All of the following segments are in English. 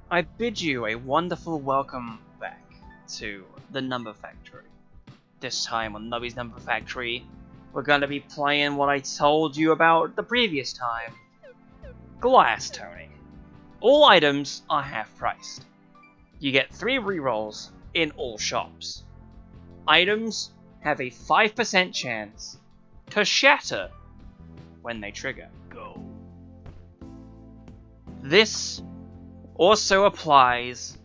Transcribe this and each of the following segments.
I bid you a wonderful welcome back to the Number Factory. This time on Nubby's Number Factory, we're gonna be playing what I told you about the previous time. Glass toning. All items are half-priced. You get 3 rerolls in all shops. Items have a 5% chance to shatter when they trigger. Go. This also applies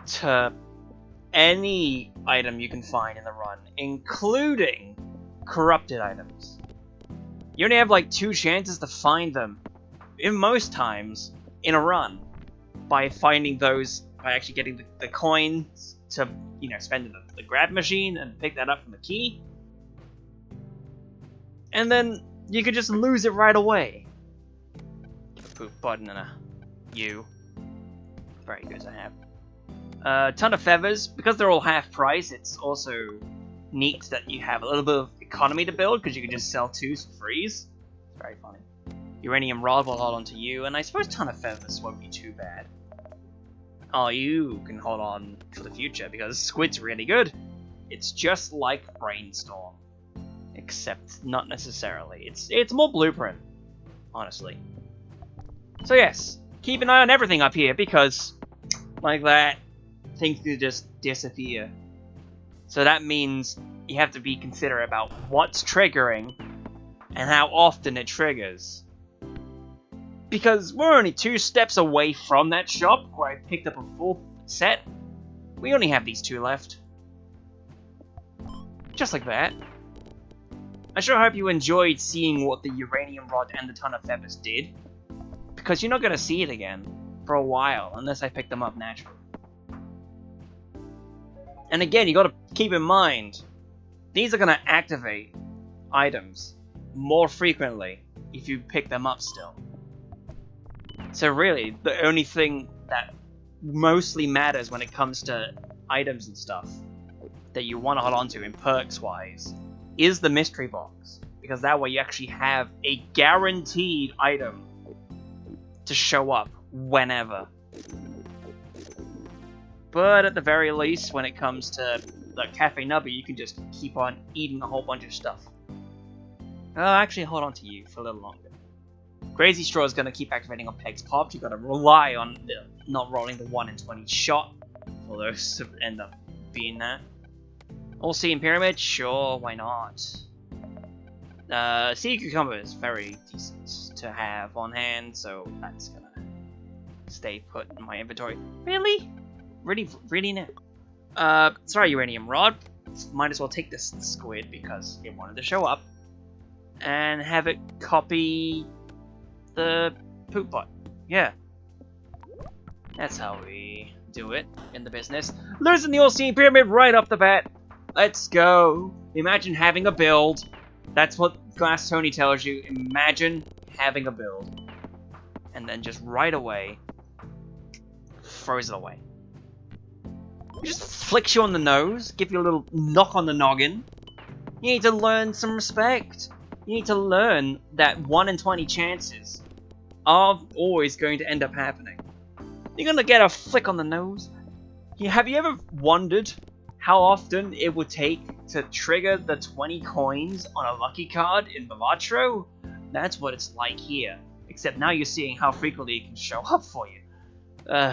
to any item you can find in the run, including corrupted items. You only have like 2 chances to find them, in most times, in a run, by finding those, by actually getting the coins to, spend the grab machine and pick that up from the key. And then you could just lose it right away. Give a poop button and a U. Very good to have. A ton of feathers. Because they're all half price, it's also neat that you have a little bit of economy to build, because you can just sell 2s for freeze. It's very funny. Uranium rod will hold on to you, and I suppose ton of feathers won't be too bad. Oh, you can hold on for the future, because squid's really good. It's just like Brainstorm. Except not necessarily. It's more blueprint, honestly. So yes, keep an eye on everything up here, because like that, things can just disappear. So that means you have to be considerate about what's triggering and how often it triggers. Because we're only 2 steps away from that shop where I picked up a full set. We only have these 2 left. Just like that. I sure hope you enjoyed seeing what the uranium rod and the ton of feathers did. Because you're not going to see it again for a while unless I pick them up naturally. And again, you got to keep in mind, these are going to activate items more frequently if you pick them up still. So really, the only thing that mostly matters when it comes to items and stuff that you want to hold on to in perks wise is the mystery box. Because that way you actually have a guaranteed item to show up whenever. But at the very least, when it comes to the Cafe Nubby, you can just keep on eating a whole bunch of stuff. I'll actually hold on to you for a little longer. Crazy Straw is going to keep activating on Pegs Popped. You've got to rely on not rolling the 1 in 20 shot for those to end up being that. All Sea and Pyramid? Sure, why not? Sea Cucumber is very decent to have on hand, so that's going to stay put in my inventory. Really? Really now? Sorry, Uranium Rod. Might as well take this squid because it wanted to show up. And have it copy the poop bot. Yeah. That's how we do it in the business. Losing the All-Seeing Pyramid right off the bat. Let's go. Imagine having a build. That's what Glass Tony tells you. Imagine having a build. And then just right away, throws it away. It just flicks you on the nose, give you a little knock on the noggin. You need to learn some respect. You need to learn that 1 in 20 chances are always going to end up happening. You're gonna get a flick on the nose. Have you ever wondered how often it would take to trigger the 20 coins on a lucky card in Balatro? That's what it's like here. Except now you're seeing how frequently it can show up for you.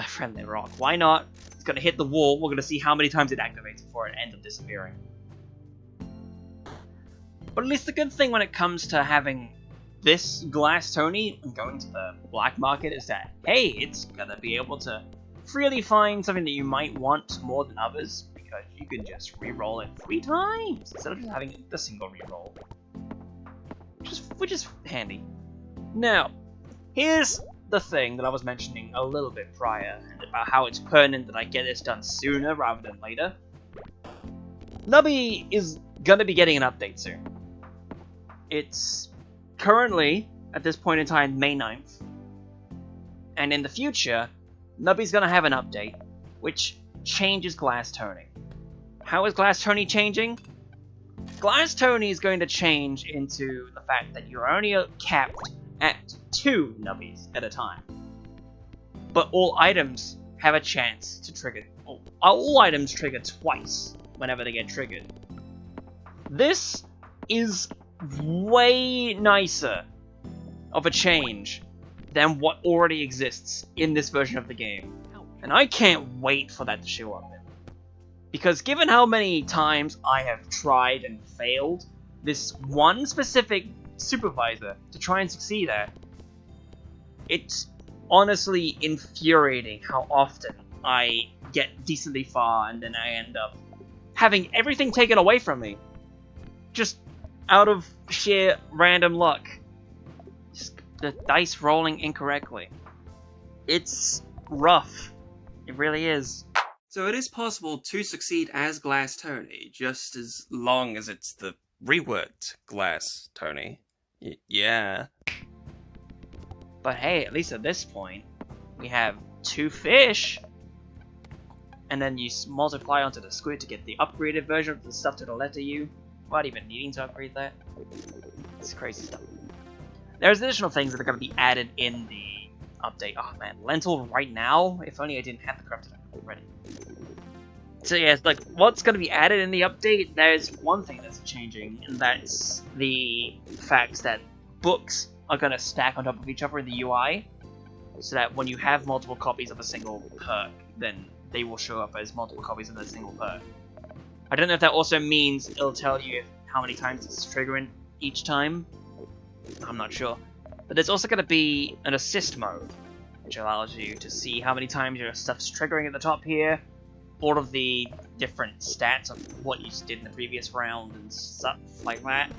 Friendly rock. Why not? It's gonna hit the wall. We're gonna see how many times it activates before it ends up disappearing. But at least the good thing when it comes to having this Glass Tony and going to the black market is that, hey, it's gonna be able to freely find something that you might want more than others, because you can just re-roll it 3 times instead of just having the single re-roll. Which is handy. Now, here's the thing that I was mentioning a little bit prior, and about how it's pertinent that I get this done sooner rather than later. Nubby is gonna be getting an update soon. It's currently, at this point in time, May 9th. And in the future, Nubby's gonna have an update, which changes Glass Toning. How is Glass Toning changing? Glass Toning is going to change into the fact that you're only capped at 2 Nubbies at a time. but all items have a chance to trigger. All items trigger twice whenever they get triggered. This is way nicer of a change than what already exists in this version of the game. And I can't wait for that to show up. Because given how many times I have tried and failed this one specific supervisor to try and succeed at, it's honestly infuriating how often I get decently far and then I end up having everything taken away from me. Just out of sheer random luck. Just the dice rolling incorrectly. It's rough. It really is. So it is possible to succeed as Glass Tony, just as long as it's the reworked Glass Tony. Yeah. But hey, at least at this point, we have 2 fish. And then you multiply onto the squid to get the upgraded version of the stuff to the letter U, without even needing to upgrade that. It's crazy stuff. There's additional things that are going to be added in the update. Oh man, lentil right now? If only I didn't have the corrupted already. So yeah, like, what's going to be added in the update, there's one thing that's changing, and that's the fact that books are going to stack on top of each other in the UI, so that when you have multiple copies of a single perk, then they will show up as multiple copies of that single perk. I don't know if that also means it'll tell you how many times it's triggering each time. I'm not sure. But there's also going to be an assist mode, which allows you to see how many times your stuff's triggering at the top here, all of the different stats of what you did in the previous round and stuff like that,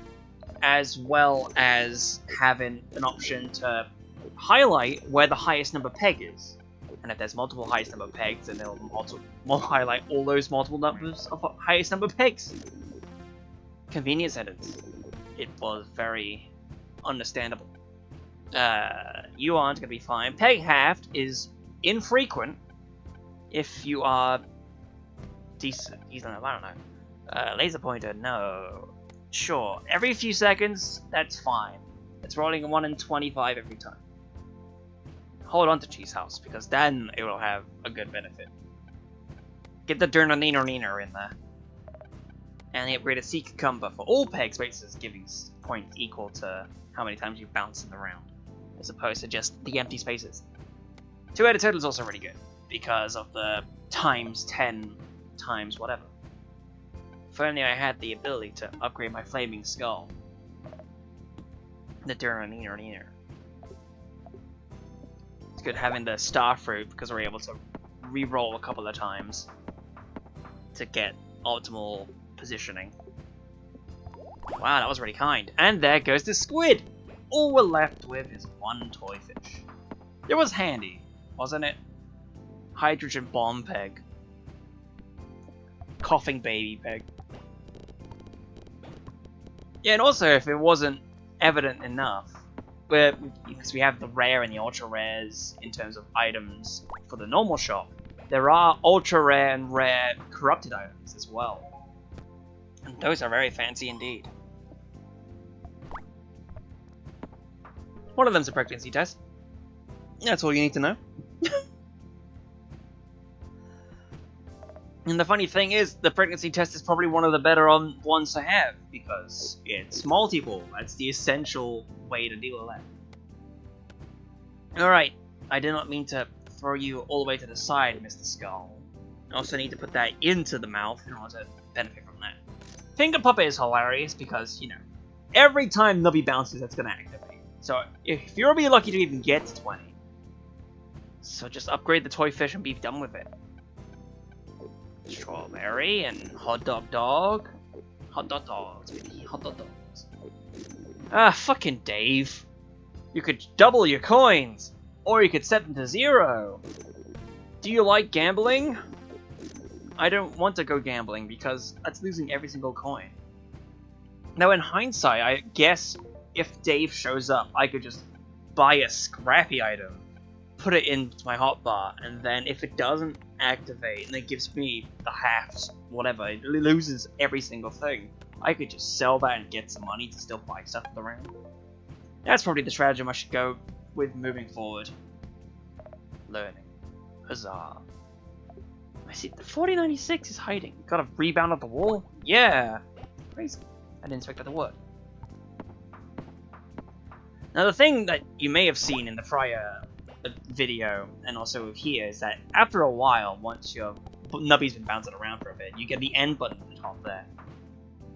as well as having an option to highlight where the highest number peg is. And if there's multiple highest number pegs, then they'll highlight all those multiple numbers of highest number pegs. Convenience edits. It was very understandable. You aren't going to be fine. Peg halved is infrequent if you are decent. I don't know. Laser pointer, no. Sure. Every few seconds, that's fine. It's rolling a 1 in 25 every time. Hold on to Cheese House, because then it will have a good benefit. Get the Durnaniner in there. And the upgraded Sea Cucumber for all peg spaces, giving points equal to how many times you bounce in the round, as opposed to just the empty spaces. 2-headed turtle is also really good, because of the times 10 times whatever. If only I had the ability to upgrade my Flaming Skull. The Durnaniner. It's good having the Star Fruit, because we're able to re-roll a couple of times to get optimal positioning. Wow, that was really kind. And there goes the squid! All we're left with is 1 toy fish. It was handy, wasn't it? Hydrogen bomb peg. Coughing baby peg. Yeah, and also, if it wasn't evident enough, because we have the rare and the ultra rares in terms of items for the normal shop, there are ultra rare and rare corrupted items as well. And those are very fancy indeed. One of them's a pregnancy test. That's all you need to know. And the funny thing is, the pregnancy test is probably one of the better ones to have, because it's multiple. That's the essential way to deal with that. Alright, I did not mean to throw you all the way to the side, Mr. Skull. I also need to put that into the mouth in order to benefit from that. Finger Puppet is hilarious because, you know, every time Nubby bounces, that's going to activate. So if you're really lucky to even get to 20. So just upgrade the toy fish and be done with it. Strawberry and hot dog dog. Hot dog dogs, baby. Hot dog dogs. Ah, fucking Dave. You could double your coins, or you could set them to 0. Do you like gambling? I don't want to go gambling because that's losing every single coin. Now in hindsight, I guess if Dave shows up, I could just buy a scrappy item, put it into my hotbar, and then if it doesn't activate and it gives me the halves, whatever, it loses every single thing, I could just sell that and get some money to still buy stuff for the round. That's probably the strategy I should go with moving forward. Learning. Bizarre. I see the 4096 is hiding. Got a rebound off the wall? Yeah! Crazy. I didn't expect that to work. Now the thing that you may have seen in the prior video, and also here, is that after a while, once your Nubby's been bouncing around for a bit, you get the end button at the top there.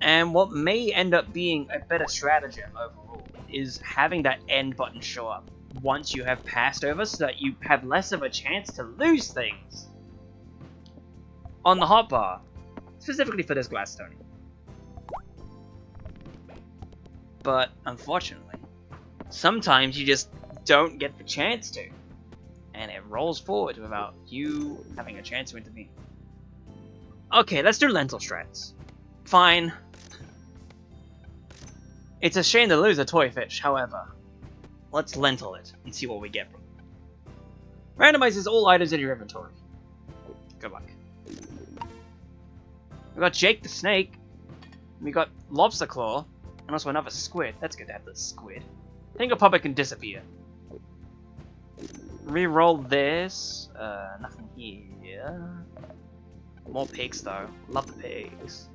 And what may end up being a better stratagem overall is having that end button show up once you have passed over, so that you have less of a chance to lose things on the hotbar, specifically for this glass Tony. But unfortunately, sometimes you just don't get the chance to, and it rolls forward without you having a chance to intervene. Okay, let's do lentil strats. Fine. It's a shame to lose a toy fish, however. Let's lentil it and see what we get from it. Randomizes all items in your inventory. Good luck. We got Jake the Snake. We got Lobster Claw. And also another squid. That's good to have the squid. Finger Puppet can disappear. Reroll this. Nothing here. More pigs though. Love the pigs.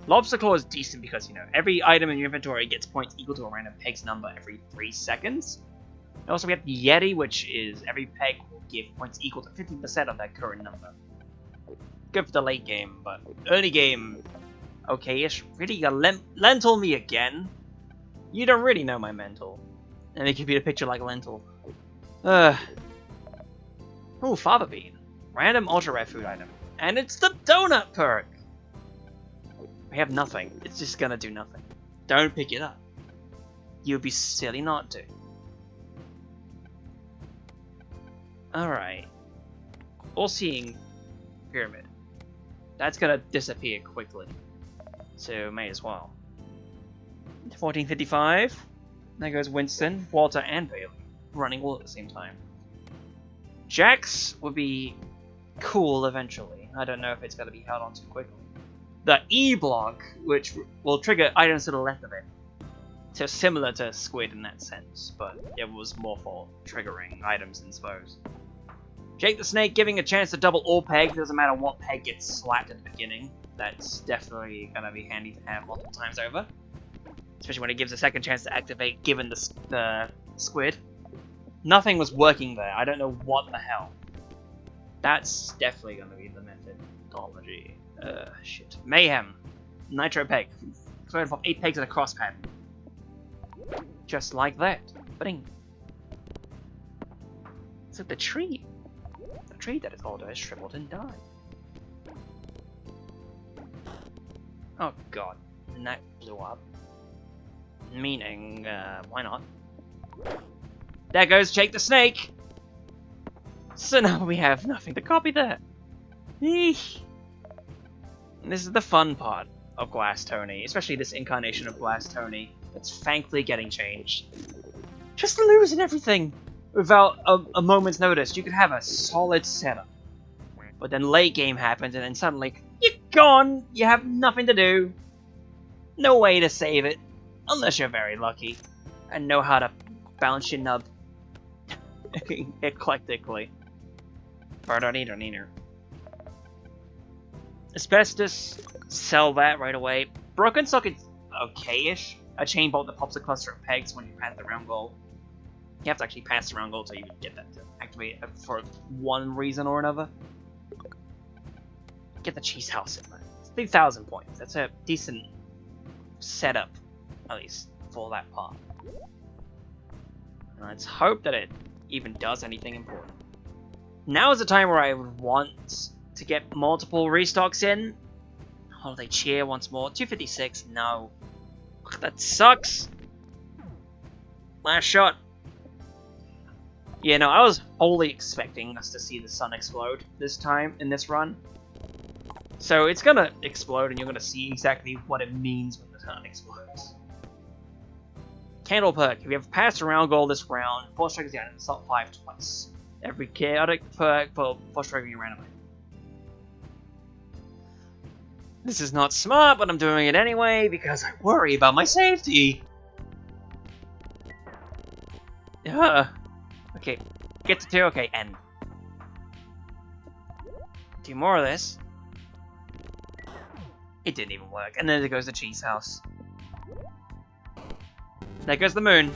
Lobster Claw is decent because, you know, every item in your inventory gets points equal to a random peg's number every 3 seconds. And also we have the Yeti, which is every peg will give points equal to 50% of that current number. Good for the late game, but early game, okay-ish. Really, you lentil me again? You don't really know my mental. And they give you a picture like a lentil. Ooh, Fava Bean. Random ultra rare food item. And it's the donut perk! We have nothing. It's just gonna do nothing. Don't pick it up. You'd be silly not to. Alright. All-seeing pyramid. That's gonna disappear quickly. So, may as well. 1455. There goes Winston, Walter, and Bailey. Running all at the same time. Jax would be cool eventually. I don't know if it's gonna be held on too quickly. The E block, which will trigger items to the left of it. So similar to Squid in that sense, but it was more for triggering items than suppose. Jake the Snake giving a chance to double all pegs, doesn't matter what peg gets slapped at the beginning. That's definitely gonna be handy to have multiple times over. Especially when it gives a second chance to activate given the Squid. Nothing was working there, I don't know what the hell. That's definitely gonna be the methodology. Shit. Mayhem. Nitro peg. Exploded from 8 pegs in a cross pad. Just like that. Bing. So the tree. The tree that is older has shriveled and died. Oh god. And that blew up. Meaning, why not? There goes Jake the Snake! So now we have nothing to copy there. Eesh. And this is the fun part of Glass Tony, especially this incarnation of Glass Tony that's thankfully getting changed. Just losing everything without a moment's notice. You could have a solid setup, but then late game happens and then suddenly you're gone. You have nothing to do, no way to save it, unless you're very lucky and know how to balance your nub eclectically. Asbestos, sell that right away. Broken socket's okay-ish. A chain bolt that pops a cluster of pegs when you pass the round goal. You have to actually pass the round goal to even get that to activate it for one reason or another. Get the cheese house in there. It's 3,000 points. That's a decent setup, at least, for that part. Let's hope that it even does anything important. Now is the time where I would want to get multiple restocks in. Holiday cheer once more. 256, no. That sucks. Last shot. Yeah, no, I was wholly expecting us to see the sun explode this time in this run. So it's gonna explode and you're gonna see exactly what it means when the sun explodes. Candle perk. If you have passed around goal this round, 4 strikes the item, assault 5 twice. Every chaotic perk for 4 striking randomly. This is not smart, but I'm doing it anyway because I worry about my safety. Okay, get to 2, okay, end. Do more of this. It didn't even work. And then there goes the cheese house. There goes the moon.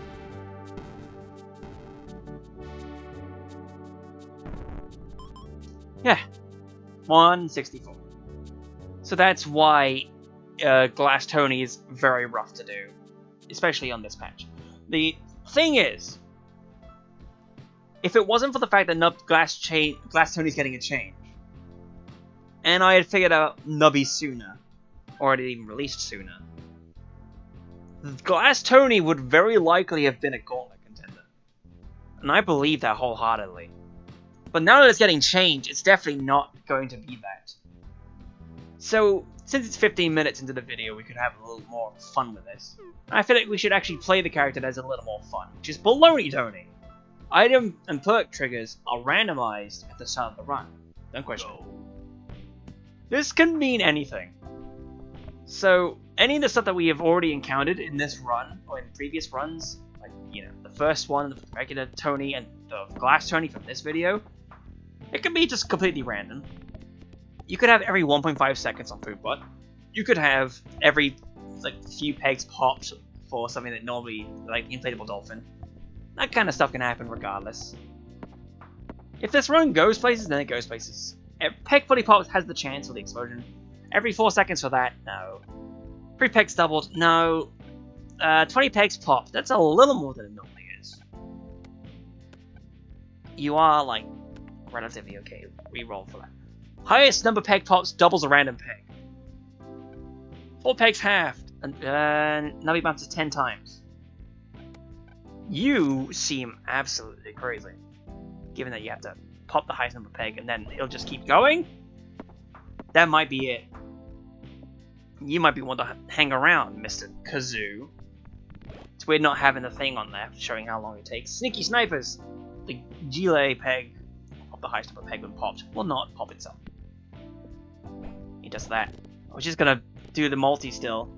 Yeah. 164. So that's why Glass Tony is very rough to do. Especially on this patch. The thing is, if it wasn't for the fact that Glass Tony's getting a change, and I had figured out Nubby sooner, or it had even released sooner, Glass Tony would very likely have been a gauntlet contender. And I believe that wholeheartedly. But now that it's getting changed, it's definitely not going to be that. So, since it's 15 minutes into the video, we could have a little more fun with this. I feel like we should actually play the character that has a little more fun, which is Baloney Tony. Item and perk triggers are randomized at the start of the run. Don't question it. This can mean anything. So, any of the stuff that we have already encountered in this run, or in previous runs, like, you know, the first one, the regular Tony, and the Glass Tony from this video, it can be just completely random. You could have every 1.5 seconds on Foodbot. You could have every, like, few pegs popped for something that normally, like, inflatable dolphin. That kind of stuff can happen regardless. If this run goes places, then it goes places. Peg fully popped has the chance for the explosion. Every 4 seconds for that, no. 3 pegs doubled, no. 20 pegs popped, that's a little more than it normally is. You are, like, relatively okay. Reroll for that. Highest number peg pops doubles a random peg. 4 pegs halved, and Nubby bounces 10 times. You seem absolutely crazy, given that you have to pop the highest number peg and then it'll just keep going. That might be it. You might be one to hang around, Mr. Kazoo. It's weird not having the thing on there showing how long it takes. Sneaky snipers. The Gile peg, pop the highest number peg when popped, will not pop itself. He does that. I was just gonna do the multi still.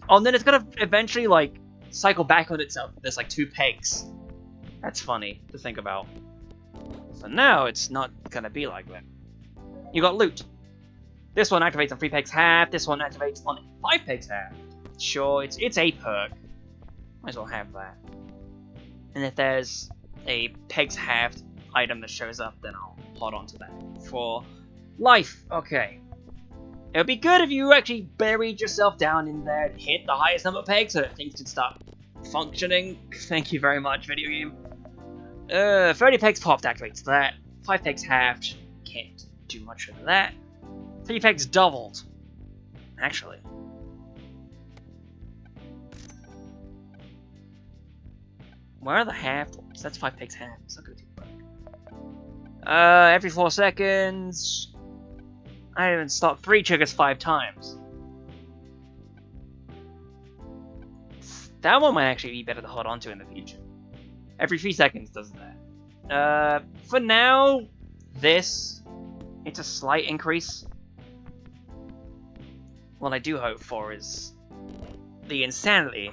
Oh, and then it's gonna eventually, like, cycle back on itself. There's like 2 pegs. That's funny to think about. For now, it's not gonna be like that. You got loot. This one activates on 3 pegs half. This one activates on 5 pegs half. Sure, it's a perk. Might as well have that. And if there's a pegs halved item that shows up, then I'll hold on to that. For life, okay. It would be good if you actually buried yourself down in there and hit the highest number of pegs so that things can start functioning. Thank you very much, video game. 30 pegs popped activates that. 5 pegs halved. Can't do much with that. 3 pegs doubled. Actually. Where are the halved ones? That's 5 pegs halved. It's not gonna do much. Every 4 seconds. I even stop 3 triggers 5 times. That one might actually be better to hold on to in the future. Every 3 seconds does that. For now, it's a slight increase. What I do hope for is the insanity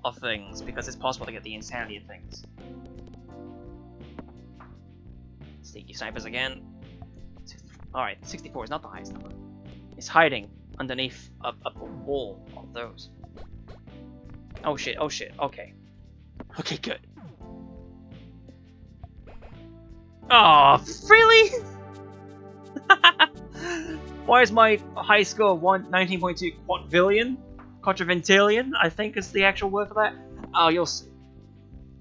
of things, because it's possible to get the insanity of things. Sneaky snipers again. Alright, 64 is not the highest number. It's hiding underneath a wall of those. Oh shit, okay. Okay, good. Oh, really? Why is my high score 19.2 quadrillion? Quadriventillion, I think is the actual word for that. Oh, you'll see.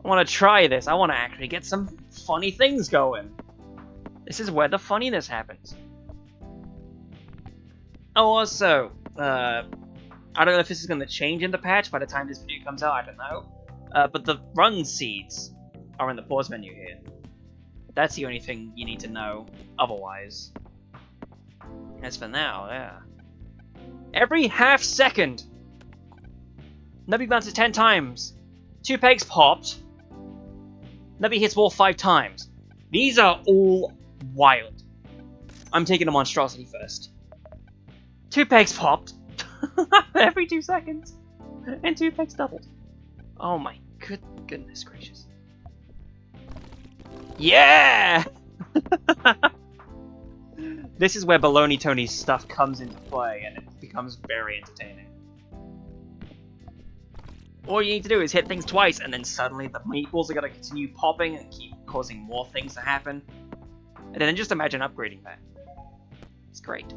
I want to try this. I want to actually get some funny things going. This is where the funniness happens. Oh, also, I don't know if this is going to change in the patch by the time this video comes out, I don't know. But the run seeds are in the pause menu here. That's the only thing you need to know otherwise. As for now, yeah. Every half second, Nubby bounces 10 times. 2 pegs popped. Nubby hits wall 5 times. These are all wild. I'm taking a monstrosity first. 2 pegs popped. Every 2 seconds. And 2 pegs doubled. Oh my goodness gracious. This is where Baloney Tony's stuff comes into play, and it becomes very entertaining. All you need to do is hit things twice, and then suddenly the meatballs are going to continue popping and keep causing more things to happen. And then just imagine upgrading that. It's great.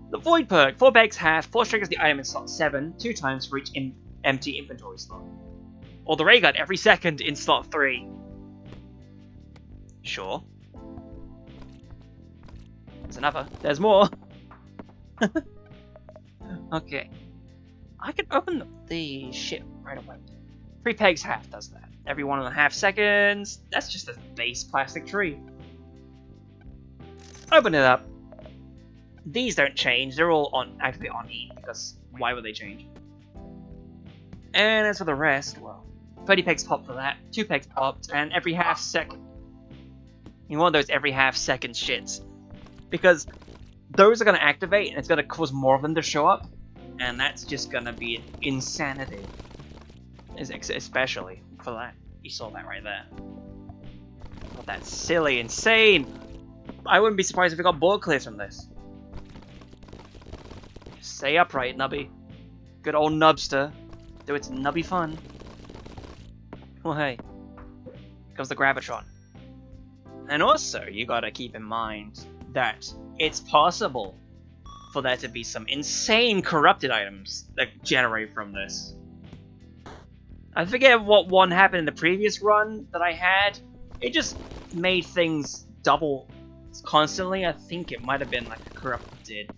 The Void perk. 4 pegs half, 4 triggers the item in slot 7, 2 times for each empty inventory slot. Or the ray gun every second in slot 3. Sure. There's another. There's more. Okay. I can open the ship right away. 3 pegs half does that. Every 1.5 seconds. That's just a base plastic tree. Open it up. These don't change. They're all actively on E, because why would they change? And as for the rest, well, 30 pegs popped for that, 2 pegs popped, and every half second. You want those every half second shits. Because those are going to activate, and it's going to cause more of them to show up. And that's just gonna be insanity. Especially for that. You saw that right there. Oh, that's silly, insane! I wouldn't be surprised if we got board clears from this. Stay upright, Nubby. Good old Nubster. Do its Nubby fun. Well, hey. Here comes the Gravitron. And also, you gotta keep in mind that it's possible for there to be some insane corrupted items that generate from this. I forget what one happened in the previous run that I had. It just made things double constantly. I think it might have been like a corrupted,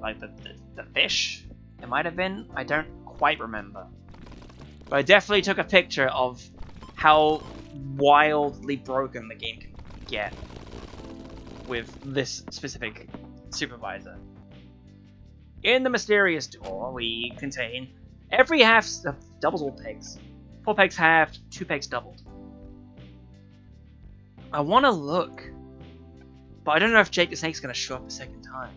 like the fish. It might have been. I don't quite remember. But I definitely took a picture of how wildly broken the game can get with this specific supervisor. In the mysterious door, we contain every half doubles all pegs. 4 pegs halved, 2 pegs doubled. I want to look, but I don't know if Jake the Snake's going to show up a second time.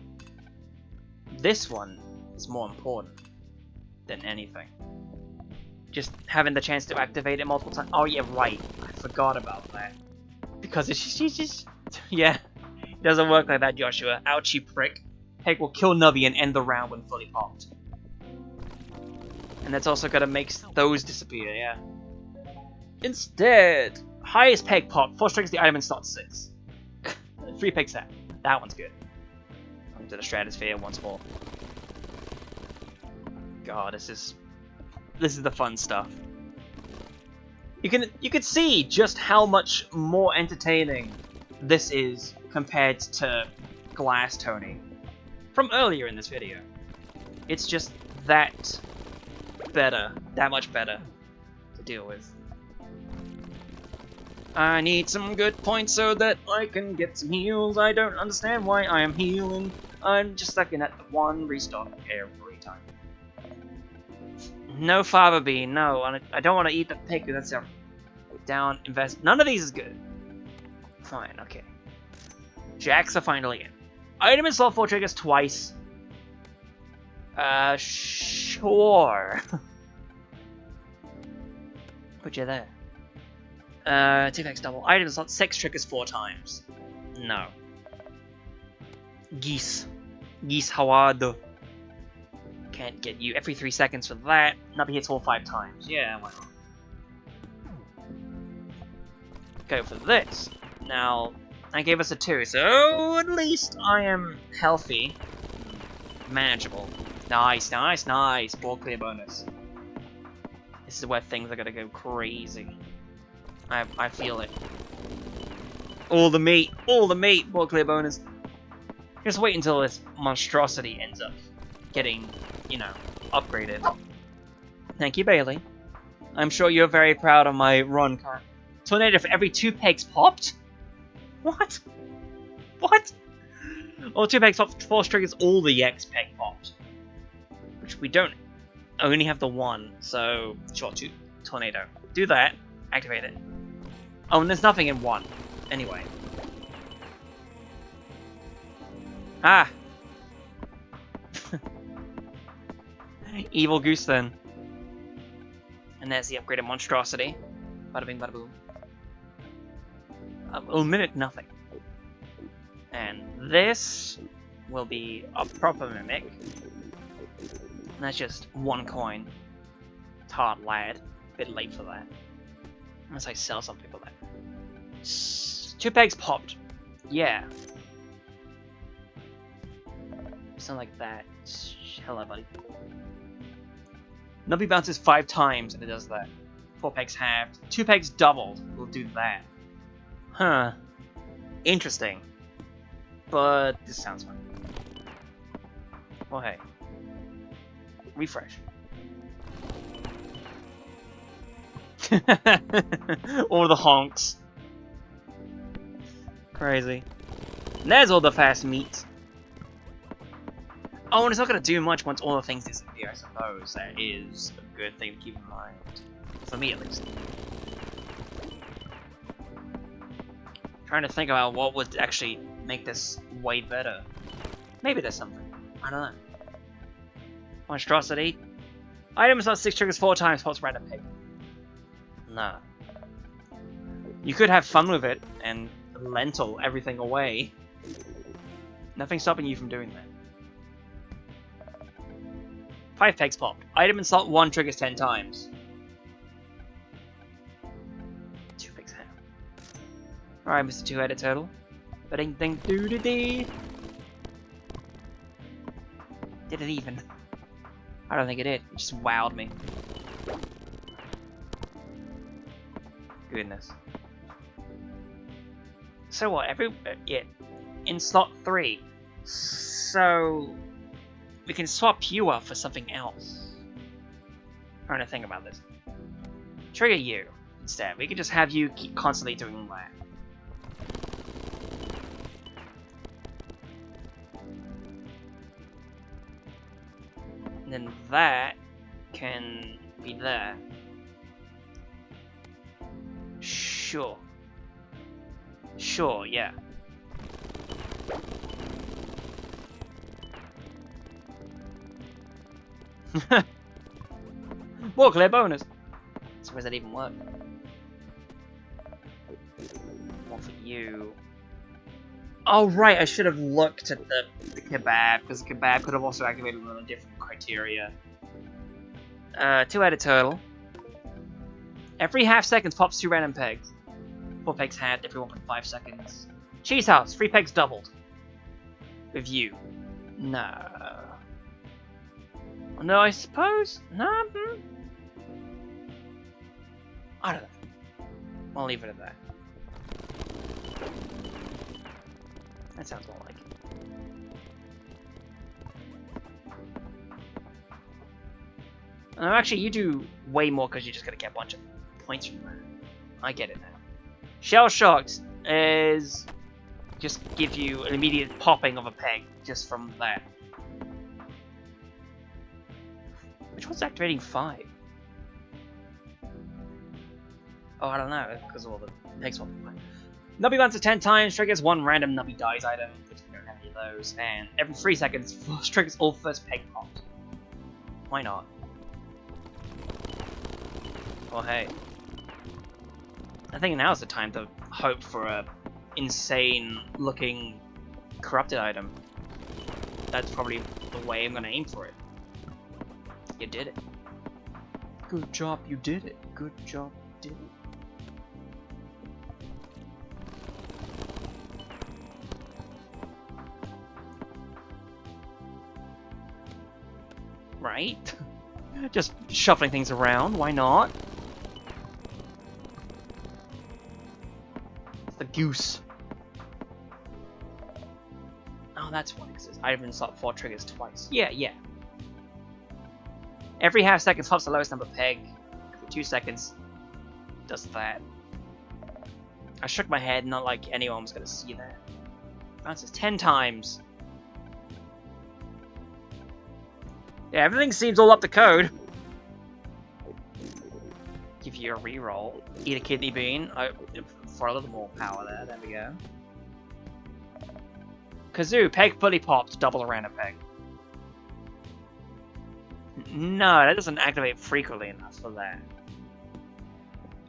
This one is more important than anything. Just having the chance to activate it multiple times. Oh yeah, right. I forgot about that. Because it's just yeah. It doesn't work like that, Joshua. Ouchie prick. Peg will kill Nubby and end the round when fully popped. And that's also gonna make those disappear, yeah. Instead, highest peg pop, 4 triggers the item in slot 6. 3 pegs set. That one's good. Into the stratosphere once more. God, this is the fun stuff. You can see just how much more entertaining this is compared to Glass Tony from earlier in this video. It's just that better, that much better to deal with. I need some good points so that I can get some heals. I don't understand why I am healing. I'm just looking at the one restock every time. No Fava Bean, no. I don't want to eat the pig, that's a down invest. None of these is good. Fine, okay. Jacks are finally in. Item in slot 4 triggers twice. Sure. Put you there. 2 packs double. Item in slot 6 triggers 4 times. No. Geese. Geese Hawado. Can't get you every 3 seconds for that. Nubby hits all 5 times. Yeah, why not? Go for this. Now, I gave us a 2, so at least I am healthy. Manageable. Nice, nice, nice. Ball clear bonus. This is where things are gonna go crazy. I feel it. All the meat, ball clear bonus. Just wait until this monstrosity ends up getting, you know, upgraded. Thank you, Bailey. I'm sure you're very proud of my run card. Tornado for every 2 pegs popped? What? What? Well, 2 pegs popped, 4 triggers all the X peg popped. Which we don't only have the 1, so sure, 2 tornado. Do that, activate it. Oh, and there's nothing in 1. Anyway. Ah! Evil goose then. And there's the upgraded monstrosity. Bada bing, bada boom. Will mimic nothing. And this will be a proper mimic. And that's just 1 coin. Tart lad. Bit late for that. Unless I sell something for that. 2 pegs popped. Yeah. Something like that. Hello, buddy. Nubby bounces 5 times and it does that. 4 pegs halved. 2 pegs doubled will do that. Huh. Interesting. But this sounds fun. Well, hey. Refresh. All the honks. Crazy. And there's all the fast meat. Oh, and it's not going to do much once all the things disappear, I suppose. That is a good thing to keep in mind. For me, at least. Trying to think about what would actually make this way better. Maybe there's something. I don't know. Monstrosity. Items not 6 triggers 4 times, pops random pig. Nah. You could have fun with it and lentil everything away. Nothing stopping you from doing that. 5 pegs popped. Item insult 1 triggers 10 times. 2 pegs half. Alright, Mr. Two-Headed Turtle. Ba-ding ding doo doo dee. Did it even? I don't think it did. It just wowed me. Goodness. So what? Yeah. In slot 3. So we can swap you up for something else. Trying to think about this. Trigger you instead. We could just have you keep constantly doing that. And then that can be there. Sure. Sure, yeah. More clear bonus. So does that even work? One for you. Oh right, I should have looked at the kebab, because the kebab could have also activated on a different criteria. Two-headed turtle. Every half seconds pops 2 random pegs. 4 pegs halved every 1.5 seconds. Cheese house, 3 pegs doubled. With you. No. No, I suppose? No? I don't know. I'll leave it at that. That sounds more like it. Actually, you do way more because you're just gonna get a bunch of points from that. I get it now. Shell Shocked is just give you an immediate popping of a peg just from that. Which one's activating 5? Oh, I don't know, because of all the pegs swapping. Nubby bounces 10 times, triggers 1 random Nubby dies item, which we don't have any of those, and every 3 seconds triggers all first peg pops. Why not? Well, hey. I think now's the time to hope for a insane looking corrupted item. That's probably the way I'm gonna aim for it. You did it. Good job, you did it. Good job, you did it. Right? Just shuffling things around, why not? It's the goose. Oh, that's what exists. I even saw 4 triggers twice. Yeah. Every half second pops the lowest number peg. Every 2 seconds does that. I shook my head, not like anyone was gonna see that. Bounces 10 times. Yeah, everything seems all up to code. Give you a reroll. Eat a kidney bean. For a little more power there. There we go. Kazoo, peg fully popped. Double a random peg. No, that doesn't activate frequently enough for that.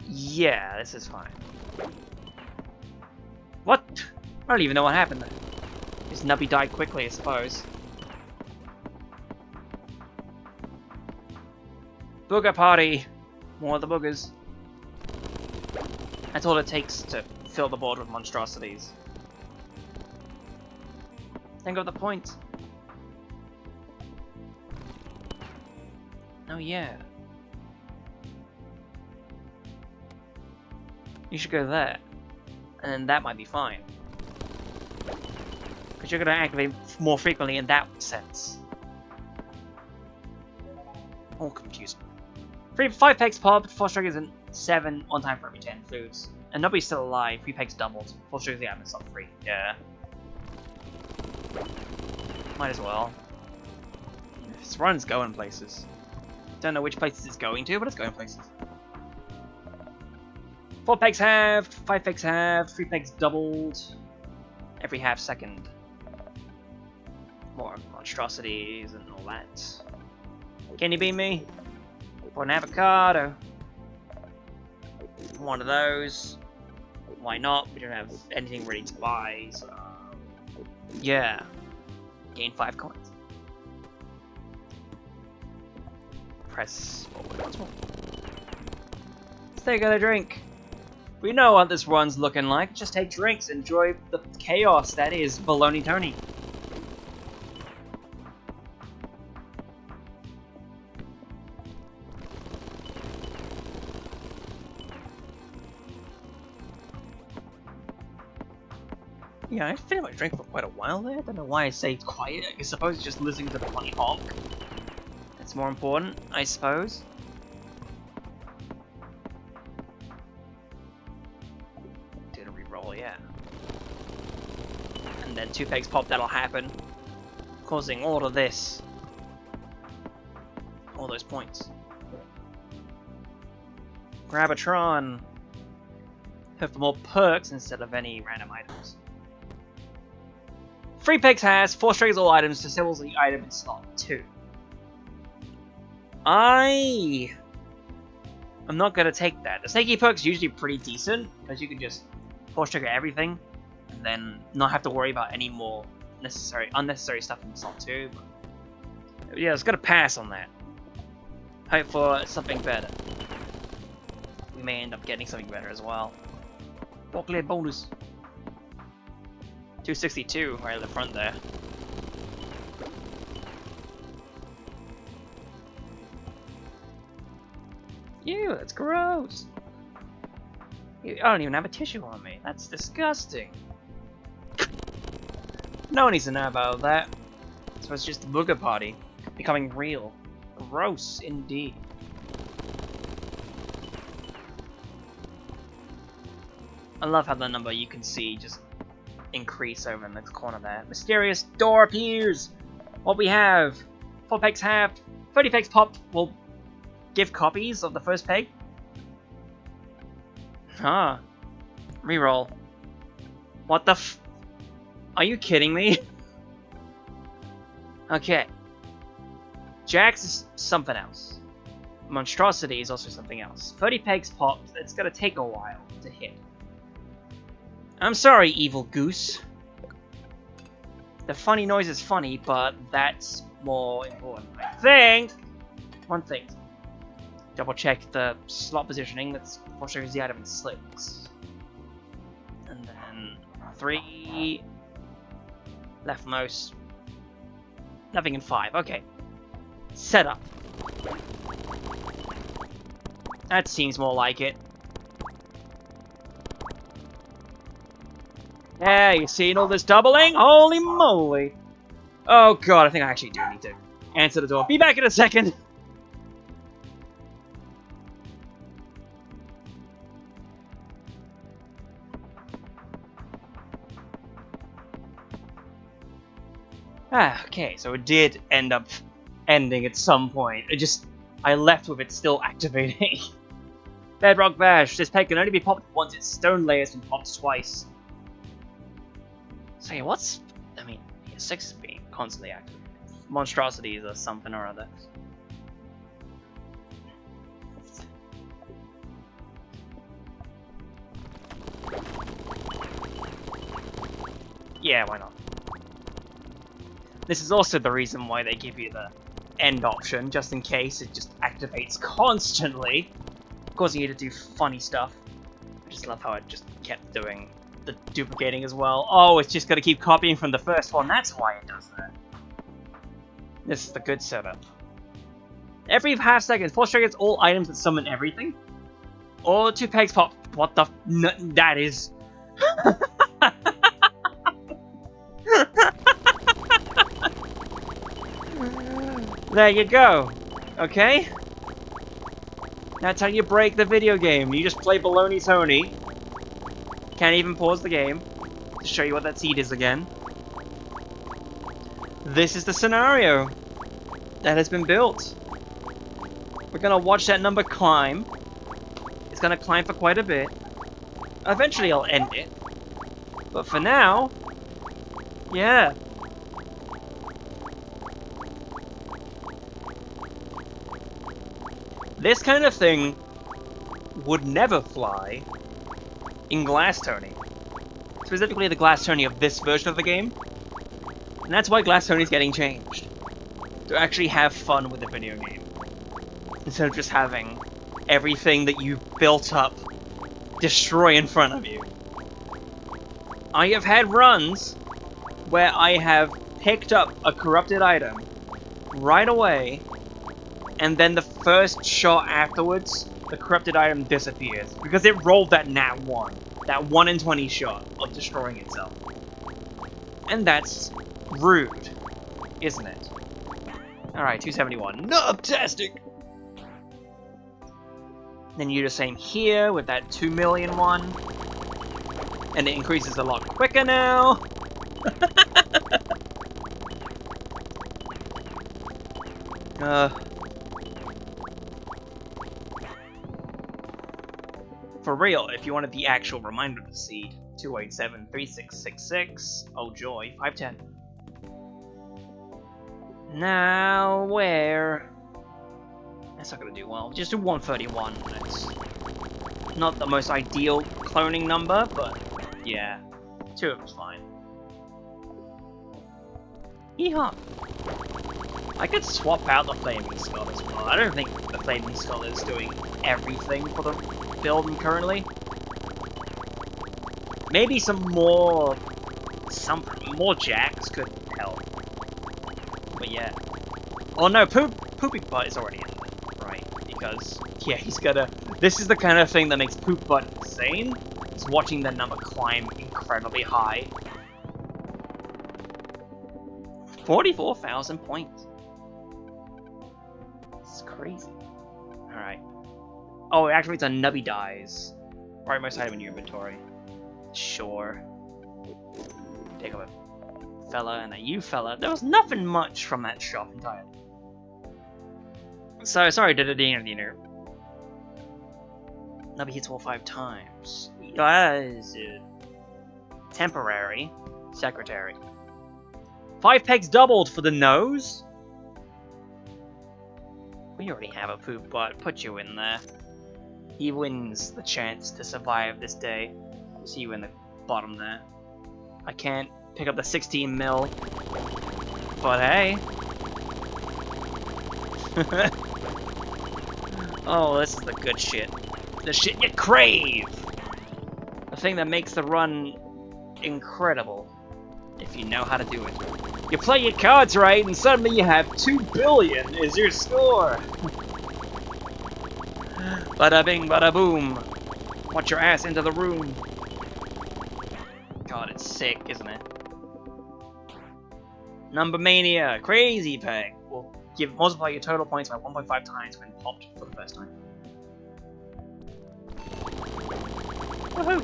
Yeah, this is fine. What? I don't even know what happened there. His Nubby died quickly, I suppose. Booger party! More of the boogers. That's all it takes to fill the board with monstrosities. Think of the point. Oh yeah. You should go there. And then that might be fine. Because you're going to activate more frequently in that sense. All confusing. 5 pegs popped, 4 triggers, and 7 one time for every 10 foods. And nobody's still alive, 3 pegs doubled. 4 triggers, yeah, it's not free. Yeah. Might as well. This run's going places. Don't know which places it's going to, but it's going places. 4 pegs halved, 5 pegs halved, 3 pegs doubled. Every half second. More monstrosities and all that. Can you beat me? For an avocado. One of those. Why not? We don't have anything ready to buy, so... Yeah. Gain 5 coins. Press forward once more. Let's take a drink. We know what this run's looking like. Just take drinks, enjoy the chaos that is Baloney Tony. Yeah, I finished my drink for quite a while there. I don't know why I say quiet. I suppose it's just listening to the funny honk. That's more important, I suppose. Did a reroll, yeah. And then 2 pegs pop, that'll happen. Causing all of this. All those points. Grab a Tron. Hope for more perks instead of any random items. 3 pegs has 4 triggers all items, disables the item in slot 2. I'm not gonna take that. The snaky perk's usually pretty decent, because you can just 4 trigger everything, and then not have to worry about any more unnecessary stuff in slot 2. But yeah, it's gonna pass on that. Hope for something better. We may end up getting something better as well. Clear bonus. 262 right at the front there. Ew, that's gross. I don't even have a tissue on me. That's disgusting. No one needs to know about that. So it's just a booger party becoming real. Gross indeed. I love how the number you can see just increase over in the corner there. Mysterious door appears! What we have? 4 pegs halved, 30 pegs popped will give copies of the first peg. Huh. Reroll. What the f... Are you kidding me? Okay. Jax is something else. Monstrosity is also something else. 30 pegs popped, it's gonna take a while to hit. I'm sorry, evil goose. The funny noise is funny, but that's more important, I think. One thing. Double check the slot positioning. That's what shows the item in slicks. And then 3 leftmost. Nothing in 5. Okay. Setup. That seems more like it. Yeah, you seeing all this doubling? Holy moly! Oh god, I think I actually do need to answer the door. Be back in a second! Okay, so it did end up ending at some point. I left with it still activating. Bedrock Bash. This peg can only be popped once. Its stone layer has been popped twice. So yeah, I mean, 6 is being constantly activated. Monstrosities or something or other. Yeah, why not? This is also the reason why they give you the end option, just in case it just activates constantly, causing you to do funny stuff. I just love how it just kept doing the duplicating as well. Oh, it's just gonna keep copying from the first one, that's why it does that. This is the good setup. Every half second, force triggers all items that summon everything. Or 2 pegs pop. What the that is... There you go. Okay? That's how you break the video game. You just play Baloney Tony. Can't even pause the game to show you what that seed is again. This is the scenario that has been built. We're gonna watch that number climb. It's gonna climb for quite a bit. Eventually I'll end it. But for now, yeah. This kind of thing would never fly in Glass Tony. Specifically the Glass Tony of this version of the game. And that's why Glass Tony is getting changed. To actually have fun with the video game. Instead of just having everything that you built up destroy in front of you. I have had runs where I have picked up a corrupted item right away, and then the first shot afterwards, the corrupted item disappears. Because it rolled that nat 1. That 1 in 20 shot of destroying itself. And that's rude, isn't it? Alright, 271. Nubtastic! Then you do the same here with that 2 million one. And it increases a lot quicker now. For real, if you wanted the actual reminder of the seed, 287-3666. Oh joy, 510. Now, where? That's not gonna do well. Just do 131. That's not the most ideal cloning number, but yeah. 2 of them's fine. Yeehaw! I could swap out the Flaming Skull as well. I don't think the Flaming Skull is doing everything for the build currently. Maybe some more jacks could help. But yeah. Oh no, Poopy Butt is already in there, right? Because yeah, he's gonna. This is the kind of thing that makes Poop Butt insane. Is watching the number climb incredibly high. 44,000 points. It's crazy. Alright. Oh, it activates on Nubby dies. Right, most item in your inventory. Sure. Pick up a fella and a you fella. There was nothing much from that shop entirely. So, sorry, Dino. Nubby hits all 5 times. Temporary. Secretary. 5 pegs doubled for the nose? We already have a Poop Butt. Put you in there. He wins the chance to survive this day. See you in the bottom there. I can't pick up the 16 mil. But hey. Oh, this is the good shit. The shit you crave! The thing that makes the run incredible. If you know how to do it. You play your cards right, and suddenly you have 2 billion is your score! Bada bing, bada boom. Watch your ass into the room. God, it's sick, isn't it? Number Mania, crazy peg. Will multiply your total points by 1.5 times when popped for the first time. Woohoo!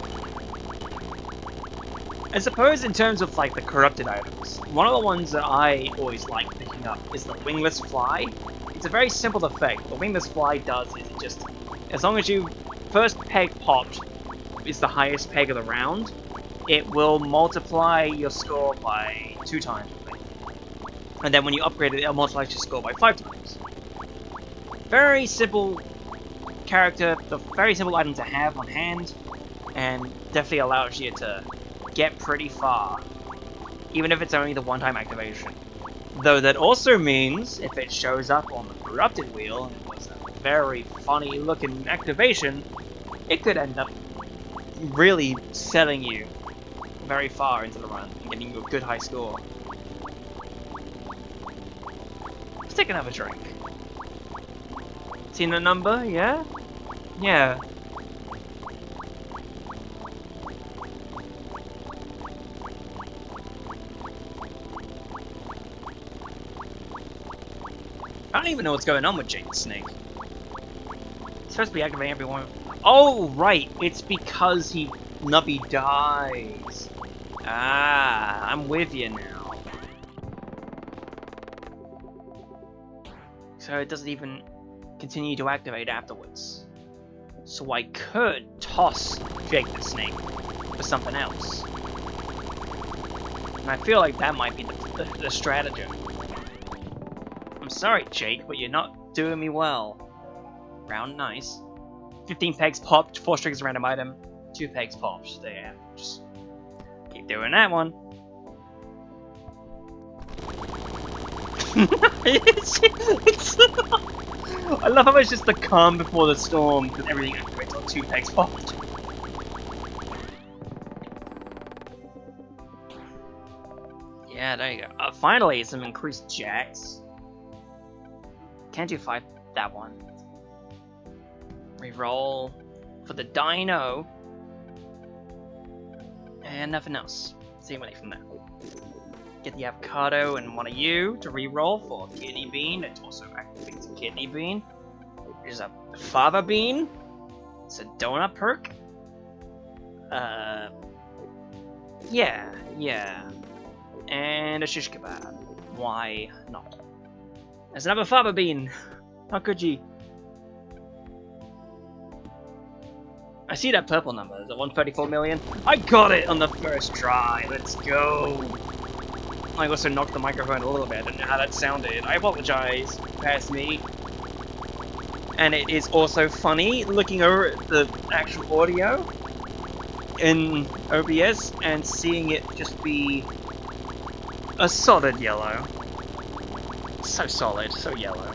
I suppose in terms of like the corrupted items, one of the ones that I always like picking up is the Wingless Fly. It's a very simple effect. The Wingless Fly does is it just, as long as you first peg popped is the highest peg of the round, it will multiply your score by 2 times. And then when you upgrade it, it'll multiply your score by 5 times. Very simple character, the very simple item to have on hand, and definitely allows you to get pretty far, even if it's only the one-time activation. Though that also means, if it shows up on the corrupted wheel, and it was a very funny looking activation, it could end up really selling you very far into the run and getting you a good high score. Let's take another drink. Seen the number? Yeah? Yeah. I don't even know what's going on with Jake the Snake. It's supposed to be activating everyone. Oh, right. It's because Nubby dies. Ah, I'm with you now. So it doesn't even continue to activate afterwards. So I could toss Jake the Snake for something else. And I feel like that might be the stratagem. I'm sorry, Jake, but you're not doing me well. Round nice. 15 pegs popped, 4 strings random item, 2 pegs popped. There, just keep doing that one. I love how it's just the calm before the storm, because everything activates on 2 pegs popped. Yeah, there you go. Finally, some increased jacks. Can't do 5, that one. Reroll for the dino. And nothing else. Same money from that. Get the avocado and one of you to reroll for kidney bean. It also activates a kidney bean. There's a fava bean. It's a donut perk. Yeah. And a shish kebab. Why not? There's another fava bean. How could you? I see that purple number. Is it 134 million? I got it on the first try. Let's go. I also knocked the microphone a little bit. I don't know how that sounded. I apologize. Past me. And it is also funny looking over at the actual audio in OBS and seeing it just be a solid yellow. So solid, so yellow.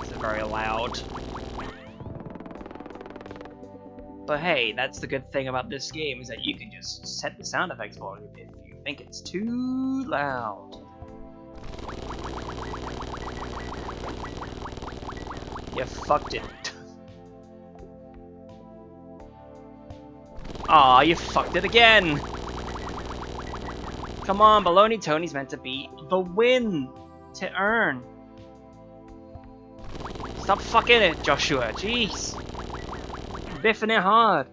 It's very loud. But hey, that's the good thing about this game, is that you can just set the sound effects volume if you think it's too loud. You fucked it. Aw, you fucked it again! Come on, Baloney Tony's meant to be the win to earn. Stop fucking it, Joshua. Jeez. Biffing it hard.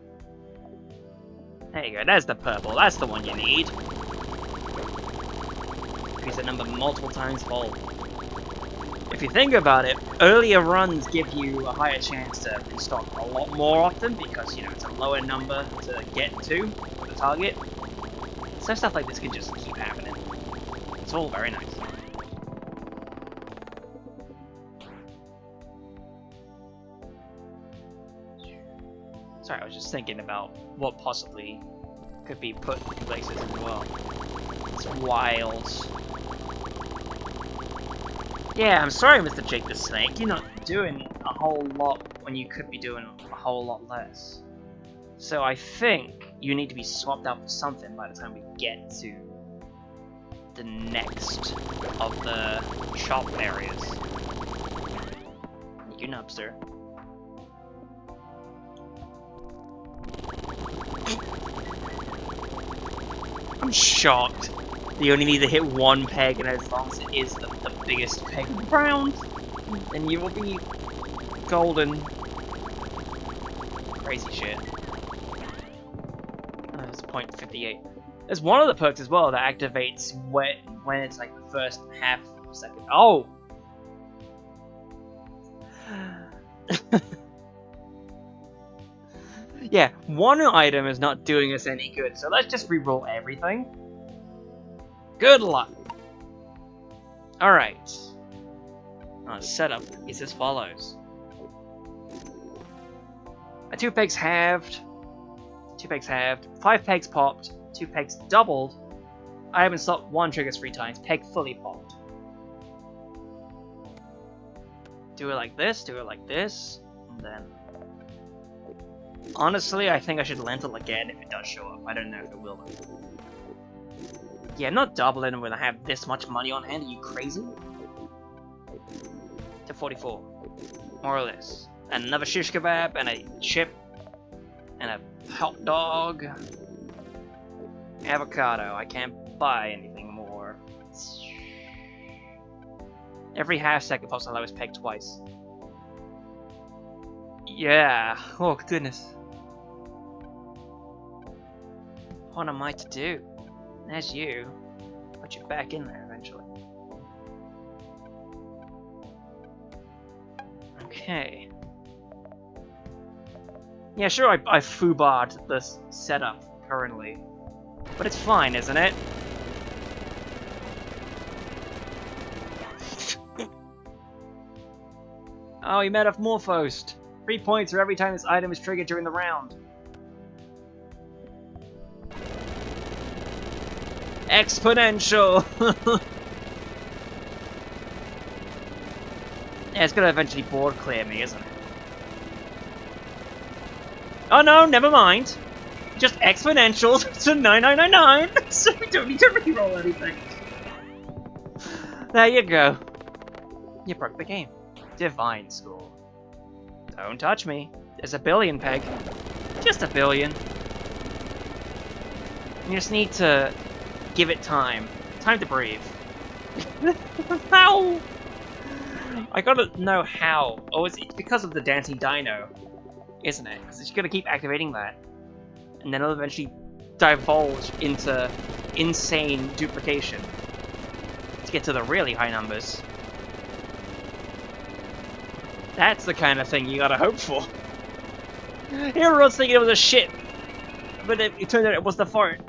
There you go, there's the purple. That's the one you need. Increase the number multiple times fold. If you think about it, earlier runs give you a higher chance to restock a lot more often because, you know, it's a lower number to get to the target. So stuff like this can just keep happening. It's all very nice. Sorry, I was just thinking about what possibly could be put in places as well. It's wild. Yeah, I'm sorry, Mr. Jake the Snake. You're not doing a whole lot when you could be doing a whole lot less. So I think you need to be swapped out for something by the time we get to the next of the shop areas. You Nubster. I'm shocked. You only need to hit one peg, and as long as it is the biggest peg of the round, then you will be golden. Crazy shit. It's 0.58. There's one of the perks as well that activates when it's like the first half second. Oh! Yeah, one item is not doing us any good, so let's just reroll everything. Good luck! Alright. Our setup is as follows. A 2 pegs halved. 2 pegs halved. 5 pegs popped. 2 pegs doubled. I haven't stopped 1 trigger 3 times. Peg fully popped. Do it like this, and then... Honestly, I think I should lentil again if it does show up. I don't know if it will. Yeah, I'm not doubling when I have this much money on hand. Are you crazy? To 44. More or less. And another shish kebab, and a chip, and a hot dog. Avocado. I can't buy anything more. Every half second pops the lowest peg twice. Yeah. Oh, goodness. What am I to do? There's you. Put you back in there eventually. Okay. Yeah, sure, I foobarred this setup currently. But it's fine, isn't it? Oh, he metamorphosed. 3 points for every time this item is triggered during the round. Exponential! Yeah, it's gonna eventually board clear me, isn't it? Oh no, never mind. Just exponentials to 9999, so we don't need to reroll anything. There you go. You broke the game. Divine score. Don't touch me. There's a billion peg. Just a billion. You just need to give it time. Time to breathe. How? I gotta know how. Oh, it's because of the dancing dino, isn't it? Because it's gonna keep activating that. And then it'll eventually divulge into insane duplication to get to the really high numbers. That's the kind of thing you gotta hope for. Everyone's thinking it was a shit, but it turned out it was the fart.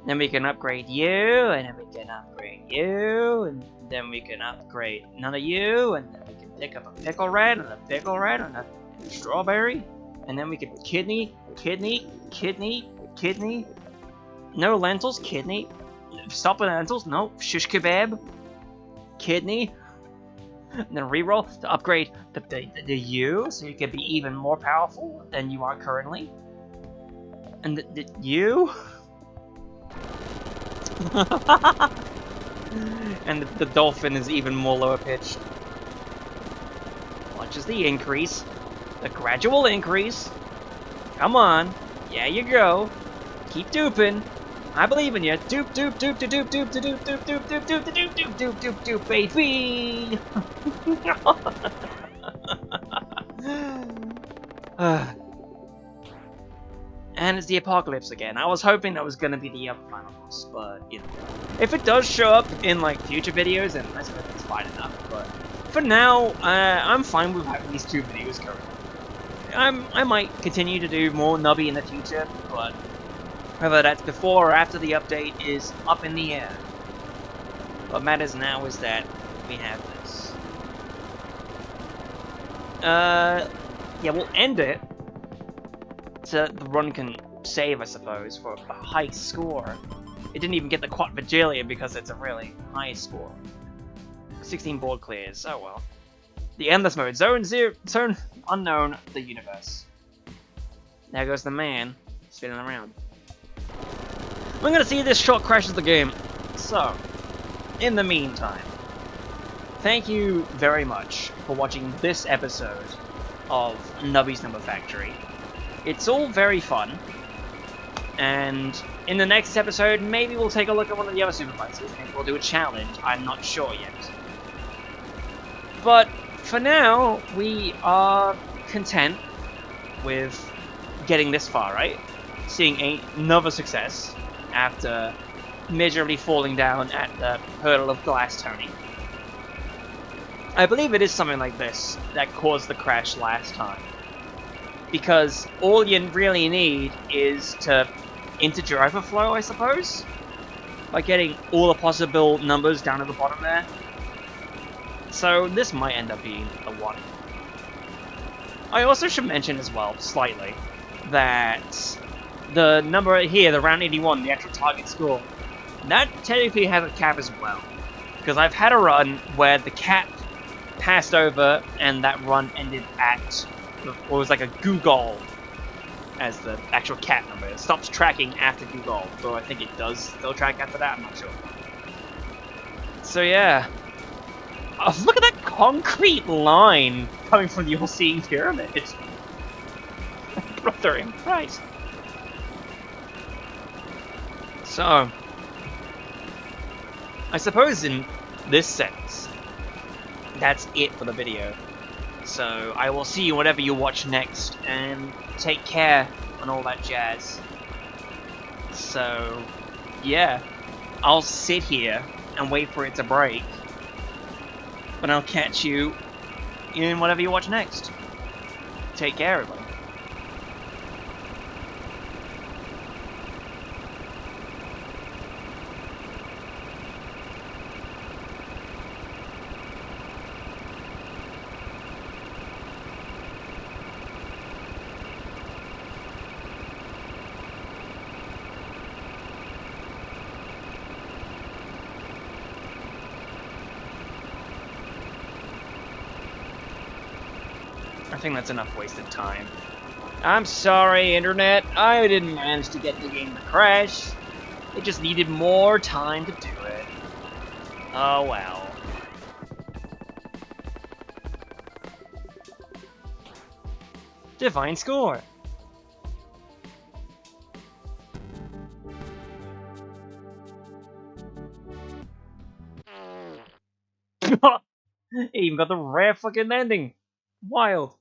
Then we can upgrade you, and then we can upgrade you, and then we can upgrade none of you, and then we can pick up a pickle red, and a pickle red, and a strawberry, and then we can kidney, no lentils, kidney, stop with lentils, no, shish kebab, kidney, and then reroll to upgrade the you, so you can be even more powerful than you are currently, and the you. And the dolphin is even more lower pitched. Watch as the increase. The gradual increase. Come on. Yeah, you go. Keep duping. I believe in you. Dupe, dupe, dupe, dupe, dupe, dupe, dupe, dupe, dupe, dupe, dupe, dupe, dupe, dupe, dupe, dupe, baby. And it's the apocalypse again. I was hoping that was gonna be the other final boss, but you know, if it does show up in like future videos, then that's fine enough. But for now, I'm fine with having these 2 videos currently. I might continue to do more Nubby in the future, but whether that's before or after the update is up in the air. What matters now is that we have this. Yeah, we'll end it. So the run can save, I suppose, for a high score. It didn't even get the quad Vigilia because it's a really high score. 16 board clears, oh well. The endless mode, zone unknown, the universe. There goes the man, spinning around. We're gonna see this shot crashes the game. So, in the meantime, thank you very much for watching this episode of Nubby's Number Factory. It's all very fun, and in the next episode, maybe we'll take a look at one of the other supervisors. Maybe we'll do a challenge. I'm not sure yet. But for now, we are content with getting this far, right? Seeing another success after miserably falling down at the hurdle of Glass Tony. I believe it is something like this that caused the crash last time. Because all you really need is to integer overflow, I suppose? By getting all the possible numbers down at the bottom there. So this might end up being a 1. I also should mention as well, slightly, that the number here, the round 81, the actual target score, that technically has a cap as well. Because I've had a run where the cap passed over and that run ended at what was like a Google as the actual cap number. It stops tracking after Google, though I think it does still track after that, I'm not sure. So yeah. Oh, look at that concrete line coming from the all-seeing pyramid. Brother in Christ. So, I suppose in this sense, that's it for the video. So, I will see you whatever you watch next, and take care and all that jazz. So, yeah, I'll sit here and wait for it to break, but I'll catch you in whatever you watch next. Take care, everybody. I think that's enough wasted time. I'm sorry, Internet. I didn't manage to get the game to crash. It just needed more time to do it. Oh well. Divine score. It even got the rare fucking ending. Wild.